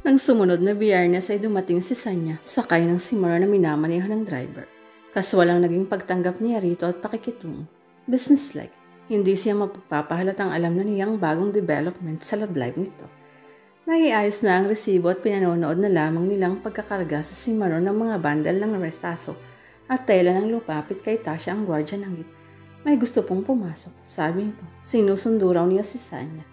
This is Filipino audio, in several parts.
Nang sumunod na biyernes ay dumating si Sanya, sakay ng Simara na minamaneho ng driver. Kaswal ang naging pagtanggap niya rito at pakikitungo. Business-like, hindi siya mapagpapahalatang alam na niyang bagong development sa love life nito. Naiayos na ang resibo at pinanonood na lamang nilang pagkakarga sa Simaro ng mga bandal ng restaso at tela ng lupapit kay Tasha ang gwardya ng git. May gusto pong pumasok, sabi nito. Sinusundo raw niya si Sanya.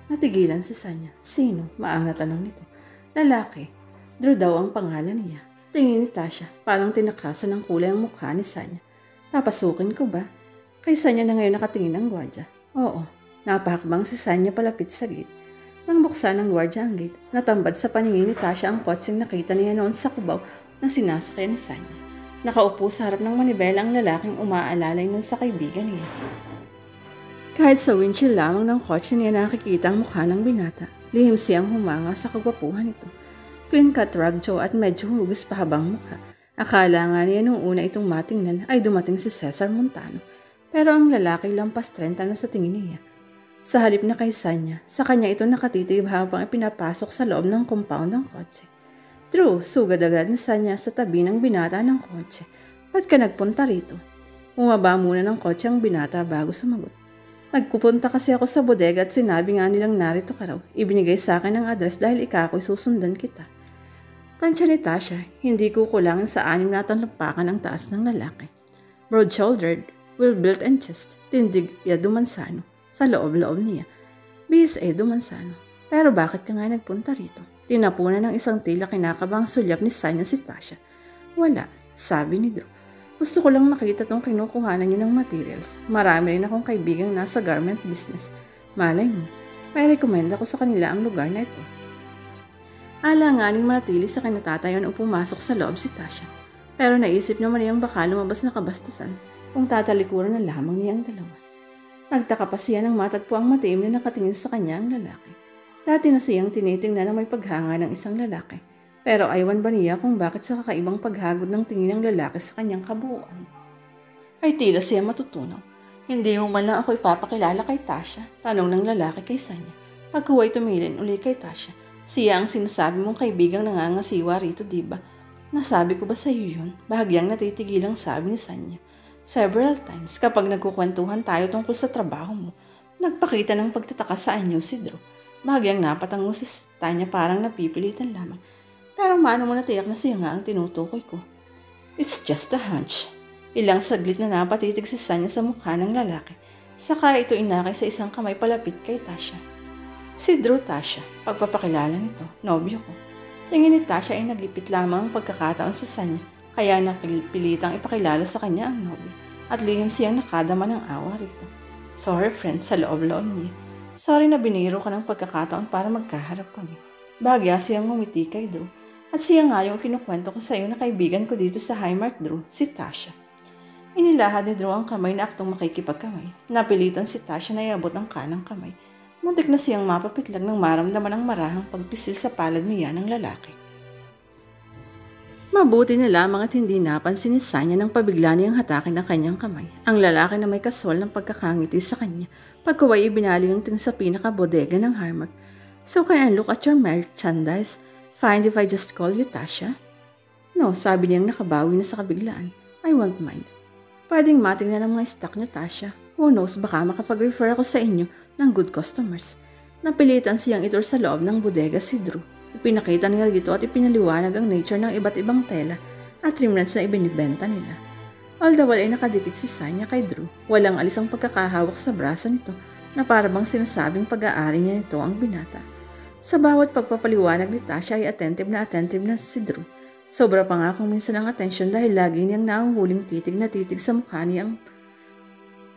Natigilan si Sanya. Sino? Maang natanong nito. Lalaki. Drew daw ang pangalan niya. Tingin ni Tasha, parang tinakasan ng kulay ang mukha ni Sanya. Papasukin ko ba? Kay Sanya na ngayon nakatingin ang gwardya. Oo, napahakbang si Sanya palapit sa gate. Nang buksan ng gwardya ang gate, natambad sa paningin ni Tasha ang kotseng nakita niya noon sa kubaw na sinasakyan ni Sanya. Nakaupo sa harap ng manibela ang lalaking umaalalay nun sa kaibigan niya. Kahit sa windshield lamang ng kotse niya nakikita ang mukha ng binata, lihim siyang humanga sa kagwapuhan nito. Clean-cut ragjo at medyo hugis pahabang mukha. Akala nga niya nung una itong matingnan ay dumating si Cesar Montano. Pero ang lalaki lampas 30 na sa tingin niya. Sa halip na kay Sanya, sa kanya ito nakatitib habang ipinapasok sa loob ng compound ng kotse. Drew, sugad agad ni Sanya sa tabi ng binata ng kotse. Ba't ka nagpunta rito? Umaba muna ng kotse ang binata bago sumagot. Nagpupunta kasi ako sa bodega at sinabi nga nilang narito ka raw. Ibinigay sa akin ang address dahil ikako'y susundan kita. Tansya ni Tasha, hindi kukulangin sa 6 na talampakan ang taas ng lalaki. Broad-shouldered, well-built and chest, tindig Edo Manzano. Sa loob-loob niya, BSA Manzano. Pero bakit ka nga nagpunta rito? Tinapunan ng isang tila kinakabang sulyap ni Sanya si Tasha. Wala, sabi ni Drew. Gusto ko lang makita tong kinukuhanan nyo ng materials. Marami rin akong kaibigang nasa garment business. Malay mo, may rekomenda ko sa kanila ang lugar na ito. Alanganing manatili sa kinatatayon o pumasok sa loob si Tasha. Pero naisip naman niyang baka lumabas na kabastusan kung tatalikuran na lamang niyang dalawa. Nagtaka pa siya nang matagpo ang matiim na nakatingin sa kanya ang lalaki. Dati na siyang tinitingnan na may paghanga ng isang lalaki. Pero aywan ba niya kung bakit sa kakaibang paghagod ng tingin ng lalaki sa kanyang kabuuan? Ay tila siya matutunaw. Hindi mo man lang ako ipapakilala kay Tasha, tanong ng lalaki kay Sanya. Pagkuway tumilin uli kay Tasha, siya ang sinasabi mong kaibigang nangangasiwa rito, diba? Nasabi ko ba sa iyo yun? Bahagyang natitigilang sabi ni Sanya. Several times kapag nagkukwentuhan tayo tungkol sa trabaho mo, nagpakita ng pagtataka sa anyo si Drew. Bahagyang napatango si Tanya parang napipilitan lamang. Pero maano mo natiyak na siya nga ang tinutukoy ko. It's just a hunch. Ilang saglit na napatitig si Sanya sa mukha ng lalaki. Saka ito inakay sa isang kamay palapit kay Tasha. Si Drew Tasha, pagpapakilala nito, nobyo ko. Tingin ni Tasha ay nagipit lamang ang pagkakataon sa Sanya, kaya napilitang ipakilala sa kanya ang nobyo. At lihim siyang nakadama ng awa rito. Sorry friend, sa loob-loob niya. Sorry na biniro ka ng pagkakataon para magkaharap kami. Bahagya siyang ngumiti kay Drew. At siya nga yung kinukwento ko sa iyo na kaibigan ko dito sa Highmark, Drew, si Tasha. Inilahad ni Drew ang kamay na aktong makikipagkamay. Napilitan si Tasha na iabot ang kanang kamay. Muntik na siyang mapapitlag ng maramdaman ng marahang pagpisil sa palad niya ng lalaki. Mabuti na lamang at hindi napansin ni Sanya nang pabigla niyang hatakin ang kanyang kamay. Ang lalaki na may kaswal ng pagkakangiti sa kanya, pagkaway ibinaling ang tingin sa pinaka-bodega ng Highmark. So can I look at your merchandise? Fine if I just call you Tasha? No, sabi niyang nakabawi na sa kabiglaan. I won't mind. Pwedeng matingnan ang mga stock niyo, Tasha. Who knows, baka makapag-refer ako sa inyo ng good customers. Napilitan siyang itur sa loob ng bodega si Drew. Ipinakita niya rito at ipinaliwanag ang nature ng iba't ibang tela at remnants na ibinibenta nila. All the while ay nakadikit si Sanya kay Drew. Walang alis ang pagkakahawak sa braso nito na parabang sinasabing pag-aari niya nito ang binata. Sa bawat pagpapaliwanag ni Tasha ay attentive na si Drew. Sobra pa nga kung minsan ang atensyon dahil lagi niyang naanghuling titig na titig sa mukha niyang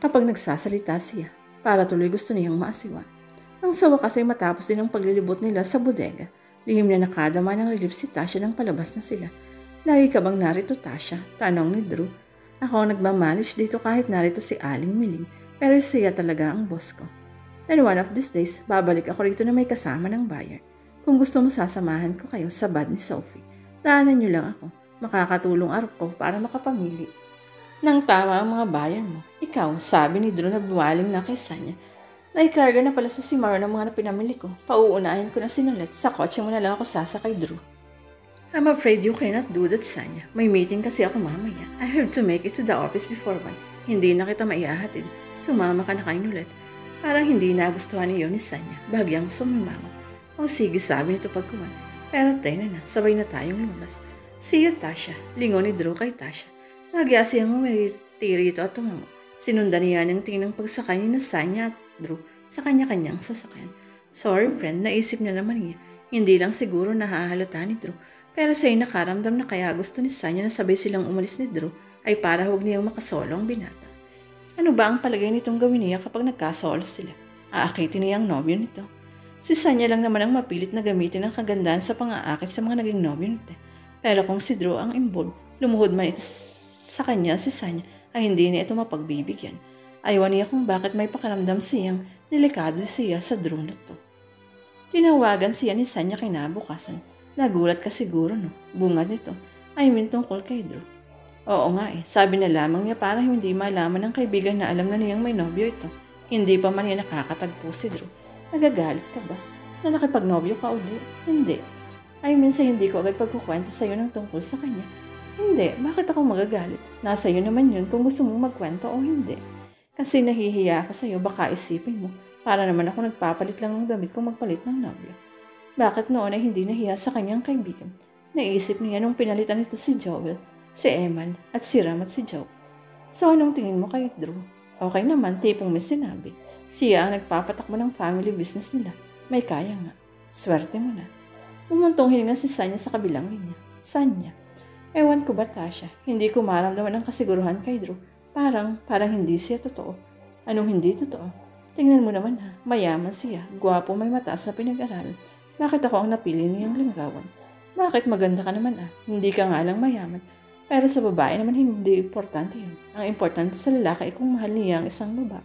kapag nagsasalita siya, para tuloy gusto niyang maasiwa. Nang sa wakas ay matapos din ang paglilibot nila sa bodega, lihim na nakadama ng relief si Tasha nang palabas na sila. Lagi ka bang narito, Tasha? Tanong ni Drew. Ako ang nagmamanage dito kahit narito si Aling Miling, pero siya talaga ang boss ko. And one of these days, babalik ako rito na may kasama ng buyer. Kung gusto mo sasamahan ko kayo sa bad ni Sophie, daanan niyo lang ako. Makakatulong ako para makapamili. Nang tama ang mga buyer mo, ikaw, sabi ni Drew na buwaling na kay Sanya. Naikarga na pala sa Simaro ng mga pinamili ko. Pauunahin ko na sinulit. Sa kotse mo na lang ako sasakay, Drew. I'm afraid you cannot do that, Sanya. May meeting kasi ako mamaya. I have to make it to the office before 1. Hindi na kita maiahatid. Sumama ka na kayo ulit. Parang hindi nagustuhan niyo ni Sanya. Bagyang sumimangot. O sige, sabi nito pagkuhan. Pero tayo na, sabay na tayong lumabas. See you, Tasha. Lingon ni Drew kay Tasha. Nagya siyang umirito at tumango. Sinundan niya ng tingin ng pagsakay ni na Sanya at Drew sa kanya-kanyang sasakyan. Sorry friend, naisip niya naman niya. Hindi lang siguro nahahalata ni Drew. Pero sa'yo nakaramdam na kaya gusto ni Sanya na sabay silang umalis ni Drew ay para huwag niyang makasolo ang binata. Ano ba ang palagay nitong gawin niya kapag nagkasolo sila? Aakitin niya ang nobyo nito. Si Sanya lang naman ang mapilit na gamitin ang kagandahan sa pang-aakit sa mga naging nobyo nito. Pero kung si Drew ang involved, lumuhod man ito sa kanya si Sanya ay hindi niya ito mapagbibigyan. Ayaw niya kung bakit may pakaramdam siyang delikado siya sa Drew na to. Tinawagan siya ni Sanya kinabukasan. Nagulat ka siguro no, bungad nito. I mean tungkol kay Drew. Oo nga sabi na lamang niya para hindi malaman ng kaibigan na alam na niyang may nobyo ito. Hindi pa man niya nakakatagpo si Drew. Nagagalit ka ba? Na nakipagnobyo ka uli? Hindi. I mean sa hindi ko agad pagkukwento sa iyo ng tungkol sa kanya. Hindi, bakit ako magagalit? Nasa iyo naman yun kung gusto mong magkwento o hindi. Kasi nahihiya ako sa iyo, baka isipin mo. Para naman ako nagpapalit lang ng damit kung magpalit ng nobyo. Bakit noon ay hindi nahiya sa kanyang kaibigan? Naisip niya nung pinalitan nito si Joel, si Eman, at si Ram at si Joe. So anong tingin mo kay Drew? Okay naman, tipong may sinabi. Siya ang nagpapatakbo ng family business nila. May kaya nga. Swerte mo na. Umuntong hininga si Sanya sa kabilang linya. Sanya. Ewan ko ba, Tasha? Hindi ko maramdaman ang kasiguruhan kay Drew. Parang hindi siya totoo. Anong hindi totoo? Tingnan mo naman ha, mayaman siya, gwapo, may mataas na pinag-aralan. Bakit ako ang napili niyang linggawan? Bakit maganda ka naman Hindi ka nga lang mayaman. Pero sa babae naman hindi importante yun. Ang importante sa lalaki ay kung mahal niya ang isang babae.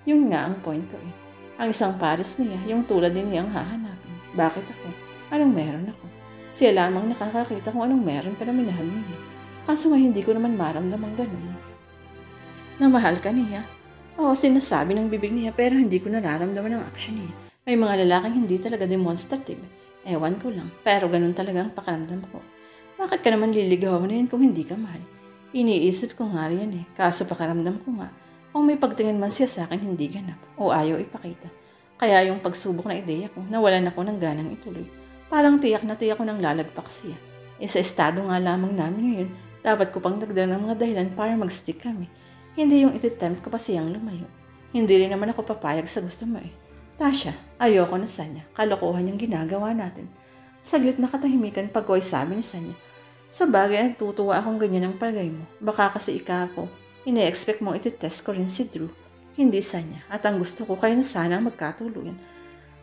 Yun nga ang point ko Ang isang pares niya, yung tulad din niya ang hahanapin. Bakit ako? Anong meron ako? Siya lamang nakakakita kung anong meron para minahal niya. Kaso nga hindi ko naman maramdaman ganun. Na mahal ka niya? Oo, sinasabi ng bibig niya pero hindi ko nararamdaman ang action niya. May mga lalaking hindi talaga demonstrative. Ewan ko lang, pero ganun talaga ang pakiramdam ko. Bakit ka naman liligawan na yan kung hindi ka mahal? Iniisip ko nga riyan kaso pakiramdam ko nga, kung may pagtingin man siya sa akin hindi ganap o ayaw ipakita. Kaya yung pagsubok na ideya ko, nawalan ako ng ganang ituloy. Parang tiyak na tiyak ko nang lalagpak siya. Sa estado nga lamang namin ngayon, dapat ko pang dagdag ng mga dahilan para mag-stick kami. Hindi yung ititempt ko pa siyang lumayo. Hindi rin naman ako papayag sa gusto mo Tasha, ayoko na Sanya. Kalokohan yung ginagawa natin. Saglit na katahimikan pag ko'y sabi ni Sanya. Sa bagay, natutuwa akong ganyan ang palagay mo. Baka kasi ako. Ine-expect mo ititest ko rin si Drew. Hindi Sanya. At ang gusto ko kayo na sana magkatuluyan.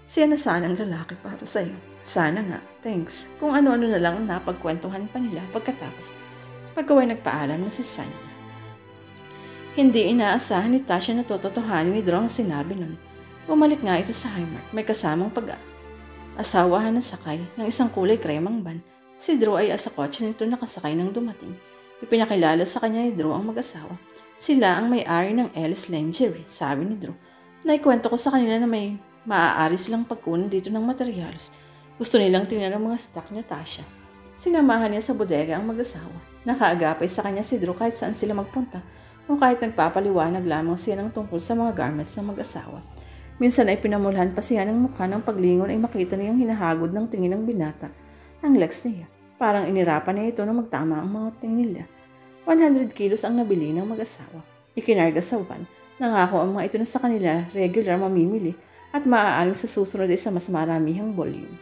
Siya na sana ang lalaki para sa'yo. Sana nga. Thanks. Kung ano-ano na lang napagkwentuhan pa nila pagkatapos. Pagkaway nagpaalam na si Sanya. Hindi inaasahan ni Tasha na tototohanin ni Drew ang sinabi nun. Umalit nga ito sa Highmark, may kasamang asawahan na sakay ng isang kulay kremang van. Si Drew ay asa kotse nito nakasakay ng dumating. Ipinakilala sa kanya ni Drew ang mag-asawa. Sila ang may-ari ng Ellis Lingerie, sabi ni Drew. Naikwento ko sa kanila na may maaari silang pagkunan dito ng materyales. Gusto nilang tingnan ang mga stock niya, Tasha. Sinamahan niya sa bodega ang mag-asawa. Nakaagapay sa kanya si Drew kahit saan sila magpunta o kahit nagpapaliwanag lamang siya ng tungkol sa mga garments ng mag-asawa. Minsan ay pinamulhan pa siya ng mukha ng paglingon ay makita niyang hinahagod ng tingin ng binata ang legs niya. Parang inirapan niya ito na magtama ang mga tingin nila. 100 kilos ang nabili ng mag-asawa. Ikinarga sa van. Nangako ang mga ito na sa kanila regular mamimili at maaaring sa susunod ay sa mas maramihang volume.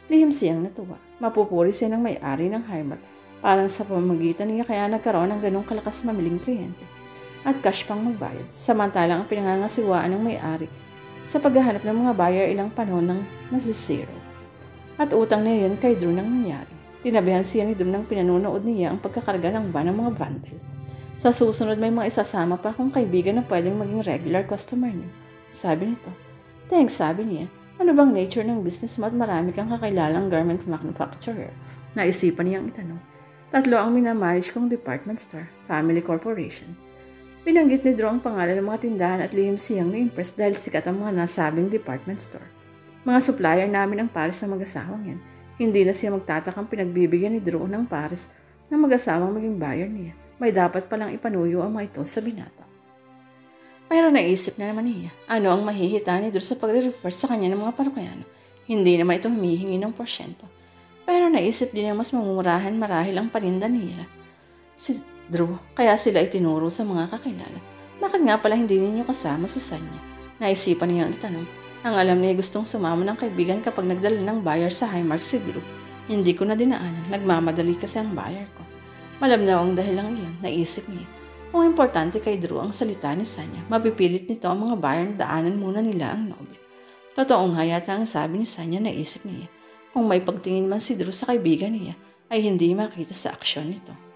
Lihim siyang natuwa. Mapupuri siya ng may-ari ng Highmark. Parang sa pamamagitan niya kaya nagkaroon ng ganong kalakas mamiling kliyente. At cash pang magbayad. Samantalang ang pinangangasiwaan ng may-ari sa paghahanap ng mga buyer ilang panahon nang nasisiro. At utang na yun kay Drew nang nangyari. Tinabihan siya ni Drew nang pinanonood niya ang pagkakarga ng van ng mga vandal. Sa susunod may mga isasama pa akong kaibigan na pwedeng maging regular customer niyo. Sabi nito. Thanks, sabi niya. Ano bang nature ng business mo at marami kang kakilalang garment manufacturer? Naisipan niyang itanong. 3 ang minamarriage kong department store, family corporation. Binanggit ni Drew ang pangalan ng mga tindahan at lihim siyang na-impress dahil sikat ang mga nasabing department store. Mga supplier namin ang pares ng mag-asawang yan. Hindi na siya magtatakang pinagbibigyan ni Drew ng pares ng mag-asawang maging buyer niya. May dapat palang ipanuyo ang mga ito sa binata. Pero naisip na naman niya, ano ang mahihita ni Drew sa pagre-refer sa kanya ng mga parokyaano. Hindi naman ito humihingi ng porsyento. Pero naisip din niya mas mamumurahan marahil ang paninda nila. Si Drew, kaya sila itinuro sa mga kakilala. Bakit nga pala hindi ninyo kasama si Sanya? Naisipan niyang itanong. Ang alam niya gustong sumama ng kaibigan kapag nagdala ng buyer sa Highmark si Drew. Hindi ko na dinaanan, nagmamadali kasi ang buyer ko. Malabnaw ang dahilang iyon, naisip niya. Kung importante kay Drew ang salita ni Sanya, mapipilit nito ang mga buyer na daanan muna nila ang nobel. Totoo nga yata ang sabi ni Sanya, naisip niya. Kung may pagtingin man si Drew sa kaibigan niya, ay hindi makita sa aksyon nito.